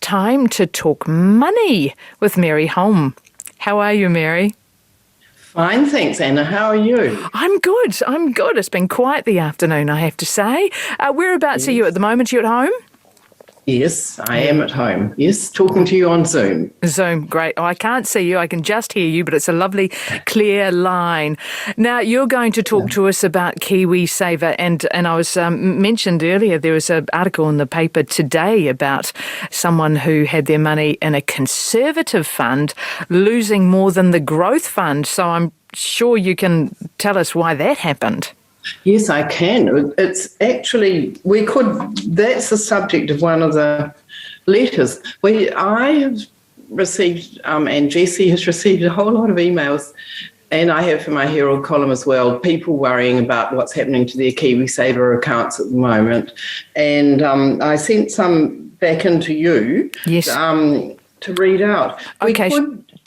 time to talk money with Mary Holm. How are you, Mary? Fine, thanks, Anna. How are you? I'm good. It's been quite the afternoon, I have to say. Whereabouts are you at the moment? You at home? Yes, I am at home. Yes, talking to you on Zoom. Zoom, great. Oh, I can't see you. I can just hear you, but it's a lovely, clear line. Now, you're going to talk to us about KiwiSaver, and I was mentioned earlier, there was an article in the paper today about someone who had their money in a conservative fund losing more than the growth fund. So I'm sure you can tell us why that happened. Yes, I can. It's actually, that's the subject of one of the letters. I have received, and Jessie has received a whole lot of emails, and I have for my Herald column as well, people worrying about what's happening to their KiwiSaver accounts at the moment. And I sent some back into you to read out. Okay.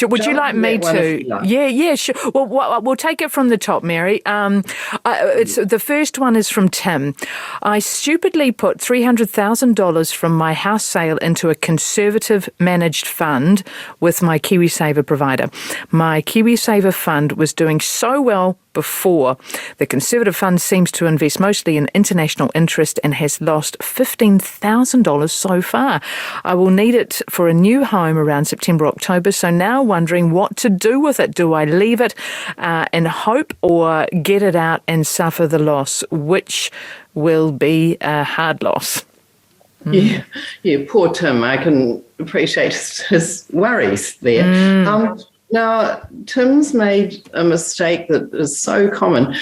Would you like me to? Yeah, sure. Well, we'll take it from the top, Mary. The first one is from Tim. I stupidly put $300,000 from my house sale into a conservative managed fund with my KiwiSaver provider. My KiwiSaver fund was doing so well before. The conservative fund seems to invest mostly in international interest and has lost $15,000 so far. I will need it for a new home around September, October, so now wondering what to do with it. Do I leave it and hope, or get it out and suffer the loss, which will be a hard loss? Yeah, poor Tim. I can appreciate his worries there. Now, Tim's made a mistake that is so common.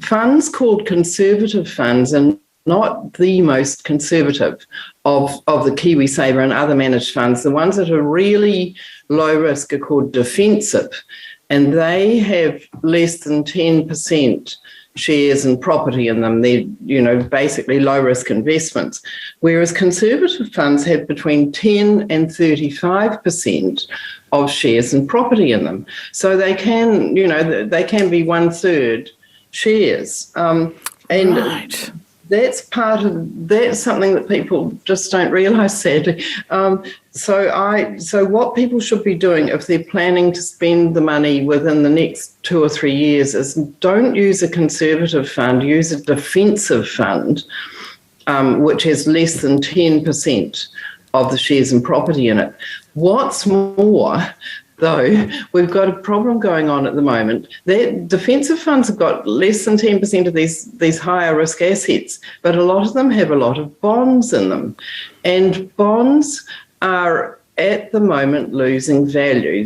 Funds called conservative funds are not the most conservative of the KiwiSaver and other managed funds. The ones that are really low risk are called defensive, and they have less than 10% shares and property in them. They're, basically low-risk investments, whereas conservative funds have between 10 and 35% of shares and property in them. So they can, they can be 1/3 shares. Right. That's something that people just don't realise, sadly. So what people should be doing if they're planning to spend the money within the next 2 or 3 years is don't use a conservative fund, use a defensive fund, which has less than 10% of the shares and property in it. What's more, though, we've got a problem going on at the moment. Defensive funds have got less than 10% of these higher risk assets, but a lot of them have a lot of bonds in them. And bonds are at the moment losing value.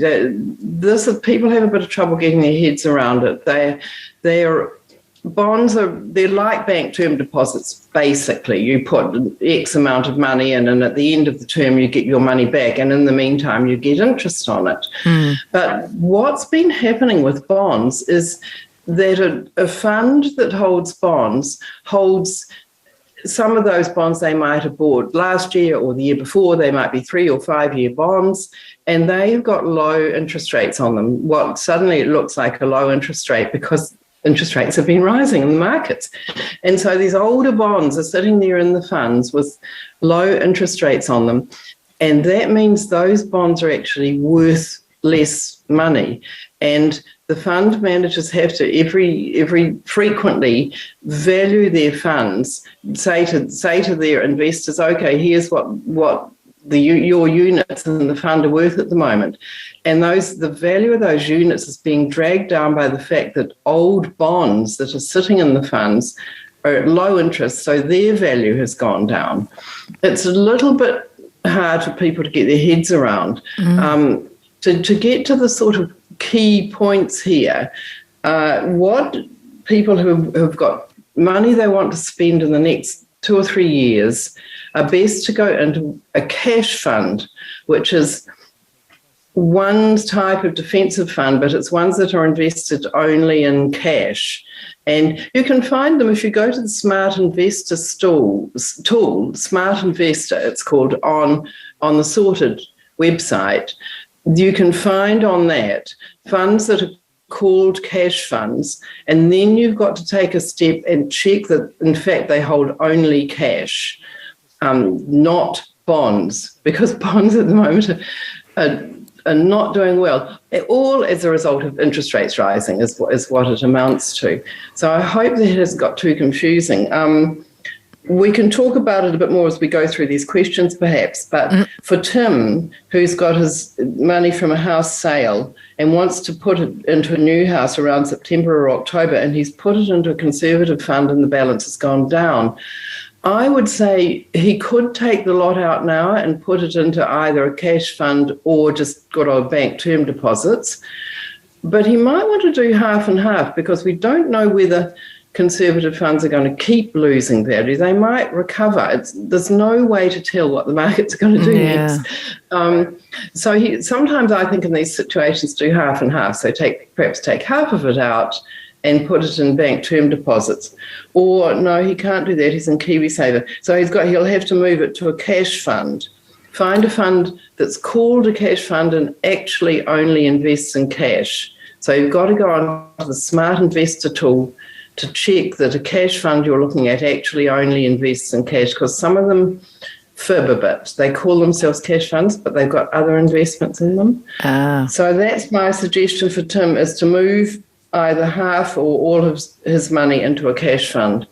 People have a bit of trouble getting their heads around it. They're like bank term deposits, basically. You put X amount of money in, and at the end of the term you get your money back, and in the meantime you get interest on it. But what's been happening with bonds is that a fund that holds bonds holds some of those bonds they might have bought last year or the year before. They might be 3 or 5 year bonds, and they've got low interest rates on them. Suddenly it looks like a low interest rate because interest rates have been rising in the markets. And so these older bonds are sitting there in the funds with low interest rates on them. And that means those bonds are actually worth less money. And the fund managers have to every frequently value their funds, say to their investors, okay, here's what your units in the fund are worth at the moment. And the value of those units is being dragged down by the fact that old bonds that are sitting in the funds are at low interest, so their value has gone down. It's a little bit hard for people to get their heads around. To get to the sort of key points here, what people who've got money they want to spend in the next 2 or 3 years are best to go into a cash fund, which is one type of defensive fund, but it's ones that are invested only in cash. And you can find them if you go to the Smart Investor tool, Smart Investor, it's called, on the Sorted website. You can find on that funds that are called cash funds, and then you've got to take a step and check that, in fact, they hold only cash, not bonds, because bonds at the moment are not doing well, all as a result of interest rates rising is what it amounts to. So I hope that it has got too confusing. We can talk about it a bit more as we go through these questions, perhaps. But for Tim, who's got his money from a house sale and wants to put it into a new house around September or October, and he's put it into a conservative fund and the balance has gone down, I would say he could take the lot out now and put it into either a cash fund or just good old bank term deposits. But he might want to do half and half, because we don't know whether conservative funds are going to keep losing value. They might recover. There's no way to tell what the market's going to do next. So sometimes I think in these situations do half and half. So perhaps take half of it out and put it in bank term deposits. Or no, he can't do that. He's in KiwiSaver. So he'll have to move it to a cash fund. Find a fund that's called a cash fund and actually only invests in cash. So you've got to go on to the Smart Investor tool to check that a cash fund you're looking at actually only invests in cash, because some of them fib a bit. They call themselves cash funds, but they've got other investments in them. So that's my suggestion for Tim, is to move either half or all of his money into a cash fund.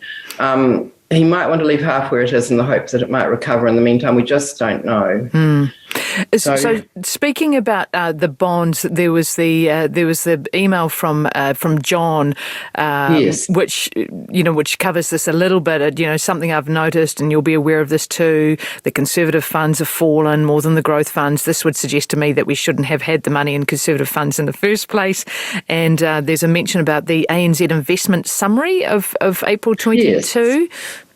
He might want to leave half where it is in the hopes that it might recover in the meantime. We just don't know. So speaking about the bonds, there was the email from John, yes, which covers this a little bit. Something I've noticed, and you'll be aware of this too. The conservative funds have fallen more than the growth funds. This would suggest to me that we shouldn't have had the money in conservative funds in the first place. And there's a mention about the ANZ investment summary of April 22.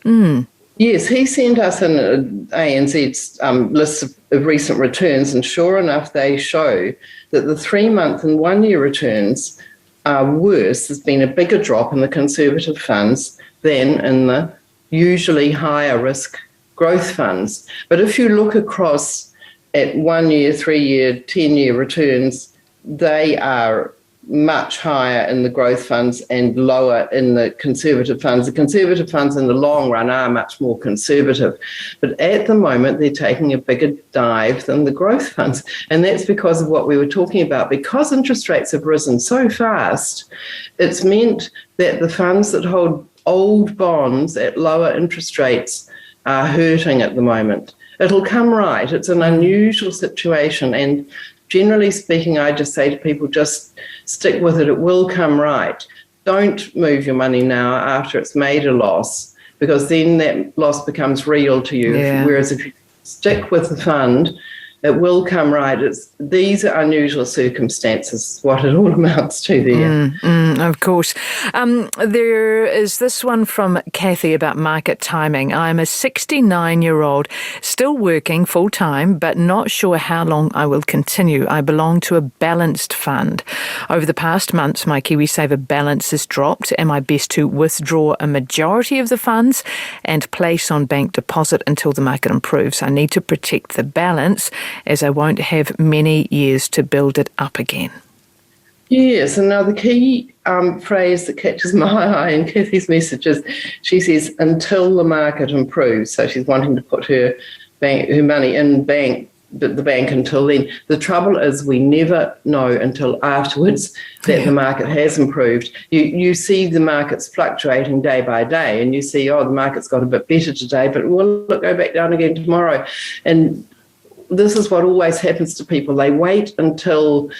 Yes. Yes, he sent us an ANZ's list of recent returns, and sure enough, they show that the 3-month and 1-year returns are worse. There's been a bigger drop in the conservative funds than in the usually higher risk growth funds. But if you look across at 1-year, 3-year, 10-year returns, they are much higher in the growth funds and lower in the conservative funds. The conservative funds in the long run are much more conservative, but at the moment they're taking a bigger dive than the growth funds. And that's because of what we were talking about. Because interest rates have risen so fast, it's meant that the funds that hold old bonds at lower interest rates are hurting at the moment. It'll come right. It's an unusual situation, and generally speaking, I just say to people, just stick with it. It will come right. Don't move your money now after it's made a loss, because then that loss becomes real to you. Whereas if you stick with the fund, it will come right. These are unusual circumstances, what it all amounts to there. Of course. There is this one from Kathy about market timing. I'm a 69-year-old, still working full-time, but not sure how long I will continue. I belong to a balanced fund. Over the past months, my KiwiSaver balance has dropped. Am I best to withdraw a majority of the funds and place on bank deposit until the market improves? I need to protect the balance, as I won't have many years to build it up again. Yes, and now the key phrase that catches my eye in Kathy's message is, she says, until the market improves. So she's wanting to put her money in the bank until then. The trouble is we never know until afterwards that the market has improved. You see the markets fluctuating day by day, and you see, the market's got a bit better today, but will it go back down again tomorrow? And this is what always happens to people. They wait until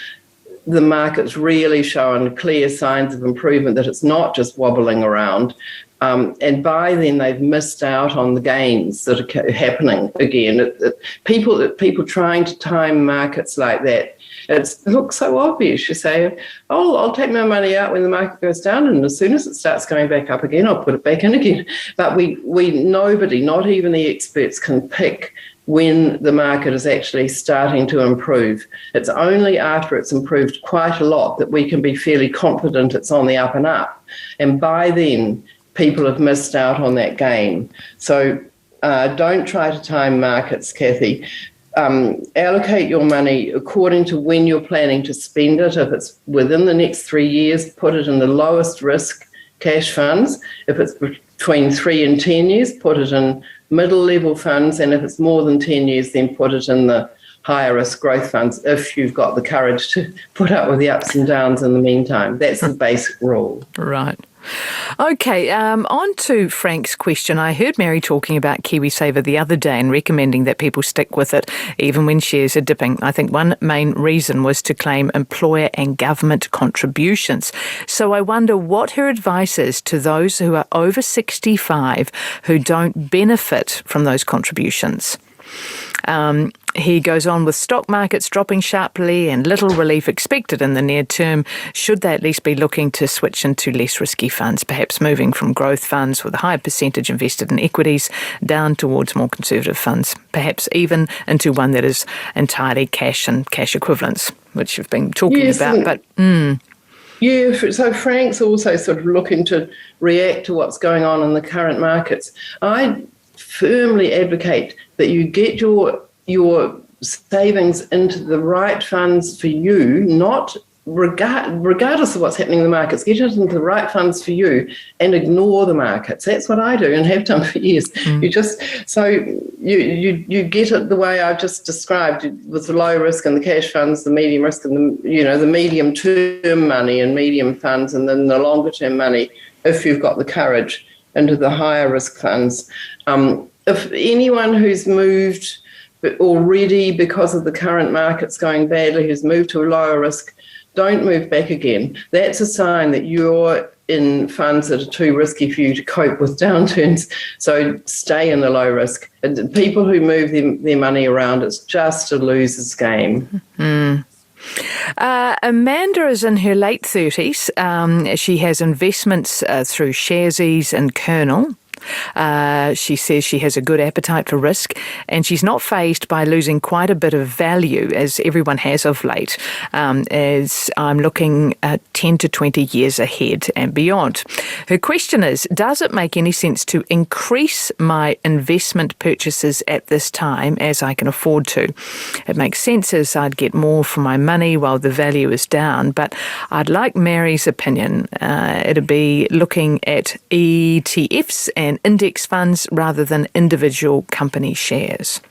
the market's really showing clear signs of improvement, that it's not just wobbling around. And by then they've missed out on the gains that are happening again. People trying to time markets like that, it looks so obvious. You say, I'll take my money out when the market goes down, and as soon as it starts going back up again, I'll put it back in again. But nobody, not even the experts, can pick when the market is actually starting to improve. It's only after it's improved quite a lot that we can be fairly confident it's on the up and up. And by then, people have missed out on that gain. So don't try to time markets, Kathy. Allocate your money according to when you're planning to spend it. If it's within the next 3 years, put it in the lowest risk cash funds. If it's between 3 and 10 years, put it in middle-level funds, and if it's more than 10 years, then put it in the higher risk growth funds if you've got the courage to put up with the ups and downs in the meantime. That's the basic rule. Right. Okay, on to Frank's question. I heard Mary talking about KiwiSaver the other day and recommending that people stick with it even when shares are dipping. I think one main reason was to claim employer and government contributions. So I wonder what her advice is to those who are over 65 who don't benefit from those contributions. He goes on, with stock markets dropping sharply and little relief expected in the near term, should they at least be looking to switch into less risky funds, perhaps moving from growth funds with a higher percentage invested in equities down towards more conservative funds, perhaps even into one that is entirely cash and cash equivalents, which you've been talking about. Yeah, so Frank's also sort of looking to react to what's going on in the current markets. I firmly advocate that you get your savings into the right funds for you, not regardless of what's happening in the markets. Get it into the right funds for you and ignore the markets. That's what I do and have done for years. You get it the way I've just described, with the low risk and the cash funds, the medium risk and the medium term money and medium funds, and then the longer term money, if you've got the courage, into the higher risk funds. If anyone who's moved already because of the current markets going badly, who's moved to a lower risk, don't move back again. That's a sign that you're in funds that are too risky for you to cope with downturns. So stay in the low risk. And people who move their money around, it's just a loser's game. Amanda is in her late 30s. She has investments through Sharesies and Kernel. She says she has a good appetite for risk, and she's not fazed by losing quite a bit of value, as everyone has of late, as I'm looking at 10 to 20 years ahead and beyond. Her question is, does it make any sense to increase my investment purchases at this time, as I can afford to? It makes sense, as I'd get more for my money while the value is down, but I'd like Mary's opinion. It'd be looking at ETFs and index funds rather than individual company shares.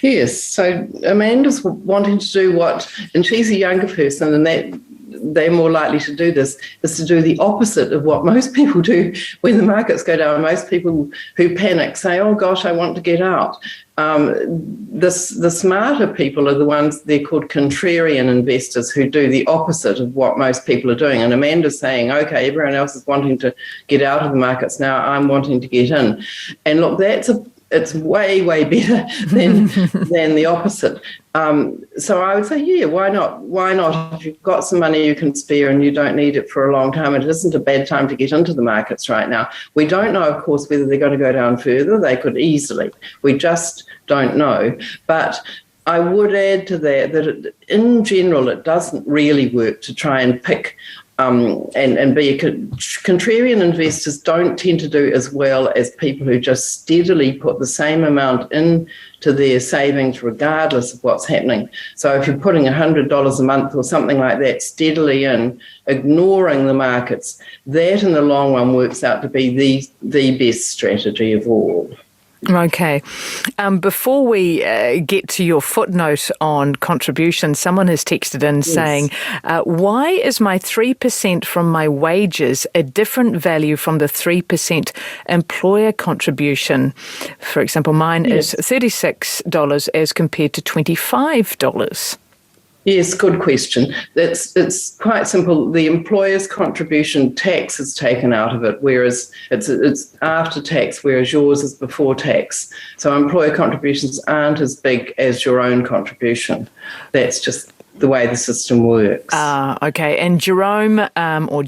Yes, so Amanda's wanting to do what, and she's a younger person, and that they're more likely to do this, is to do the opposite of what most people do when the markets go down. Most people who panic say, oh gosh, I want to get out. The smarter people are the ones, they're called contrarian investors, who do the opposite of what most people are doing. And Amanda's saying, okay, everyone else is wanting to get out of the markets now, I'm wanting to get in. And look, it's way, way better than the opposite. So I would say, yeah, why not? Why not? If you've got some money you can spare and you don't need it for a long time, it isn't a bad time to get into the markets right now. We don't know, of course, whether they're going to go down further. They could easily. We just don't know. But I would add to that in general, it doesn't really work to try and pick and be contrarian investors don't tend to do as well as people who just steadily put the same amount into their savings regardless of what's happening. So if you're putting $100 a month or something like that steadily in, ignoring the markets, that in the long run works out to be the best strategy of all. Okay. Before we get to your footnote on contributions, someone has texted in saying, why is my 3% from my wages a different value from the 3% employer contribution? For example, mine is $36 as compared to $25. Yes, good question. It's quite simple. The employer's contribution tax is taken out of it, whereas it's after tax, whereas yours is before tax. So employer contributions aren't as big as your own contribution. That's just the way the system works. Okay. And Jerome has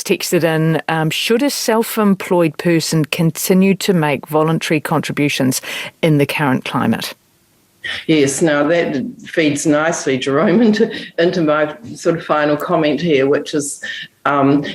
texted in, should a self-employed person continue to make voluntary contributions in the current climate? Yes, now that feeds nicely, Jerome, into my sort of final comment here, which is,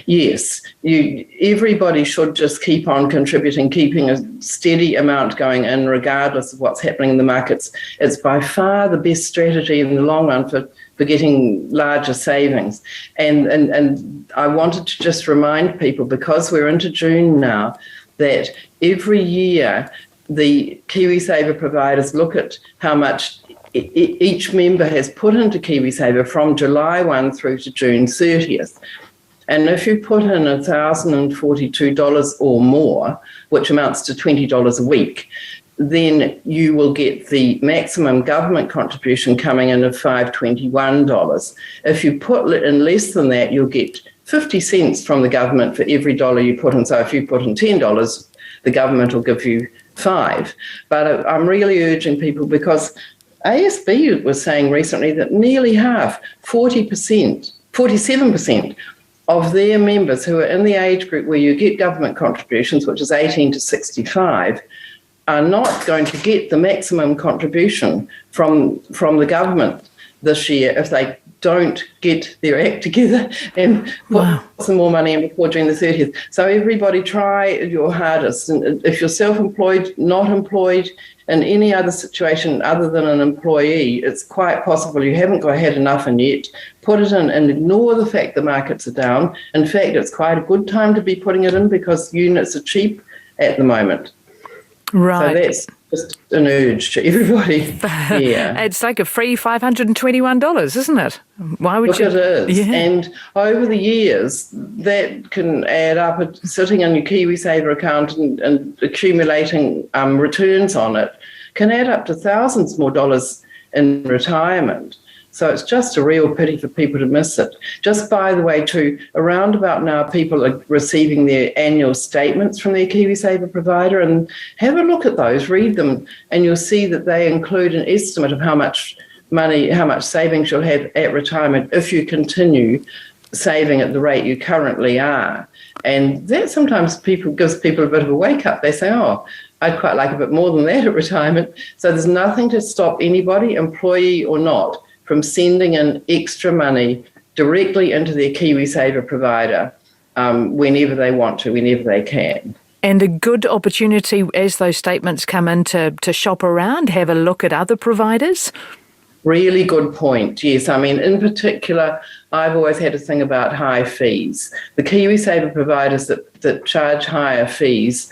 yes, everybody should just keep on contributing, keeping a steady amount going in regardless of what's happening in the markets. It's by far the best strategy in the long run for getting larger savings. And I wanted to just remind people, because we're into June now, that every year the KiwiSaver providers look at how much each member has put into KiwiSaver from July 1 through to June 30th. And if you put in $1,042 or more, which amounts to $20 a week, then you will get the maximum government contribution coming in of $521. If you put in less than that, you'll get 50 cents from the government for every dollar you put in. So if you put in $10, the government will give you $5. But I'm really urging people, because ASB was saying recently that nearly half, 47% of their members who are in the age group where you get government contributions, which is 18 to 65, are not going to get the maximum contribution from the government this year if they don't get their act together and put some more money in before June the 30th. So everybody try your hardest. And if you're self-employed, not employed, in any other situation other than an employee, it's quite possible you haven't had enough in yet. Put it in and ignore the fact the markets are down. In fact, it's quite a good time to be putting it in because units are cheap at the moment. Right. So that's just an urge to everybody. Yeah. It's like a free $521, isn't it? Why would you? It is. Yeah. And over the years, that can add up. Sitting in your KiwiSaver account and accumulating returns on it can add up to thousands more dollars in retirement. So it's just a real pity for people to miss it. Just by the way, too, around about now, people are receiving their annual statements from their KiwiSaver provider, and have a look at those, read them, and you'll see that they include an estimate of how much money, how much savings you'll have at retirement if you continue saving at the rate you currently are. And that sometimes gives people a bit of a wake-up. They say, oh, I'd quite like a bit more than that at retirement. So there's nothing to stop anybody, employee or not, from sending in extra money directly into their KiwiSaver provider whenever they want to, whenever they can. And a good opportunity as those statements come in to shop around, have a look at other providers. Really good point. Yes, I mean, in particular, I've always had a thing about high fees. The KiwiSaver providers that charge higher fees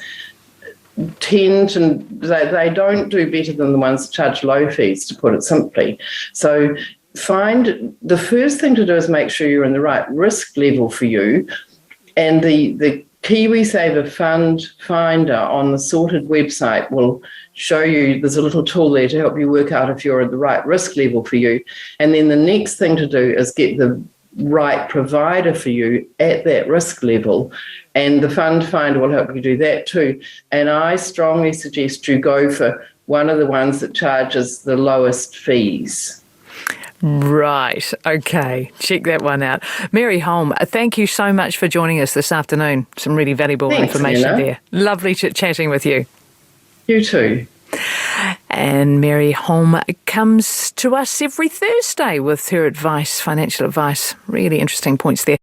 tend to, they don't do better than the ones that charge low fees, to put it simply. So the first thing to do is make sure you're in the right risk level for you. And the KiwiSaver Fund Finder on the Sorted website will show you, there's a little tool there to help you work out if you're at the right risk level for you. And then the next thing to do is get the right provider for you at that risk level, and the fund finder will help you do that too. And I strongly suggest you go for one of the ones that charges the lowest fees. Right. Okay. Check that one out. Mary Holm, thank you so much for joining us this afternoon. Some really valuable information there. Lovely chatting with you. You too. And Mary Holm comes to us every Thursday with her advice, financial advice. Really interesting points there.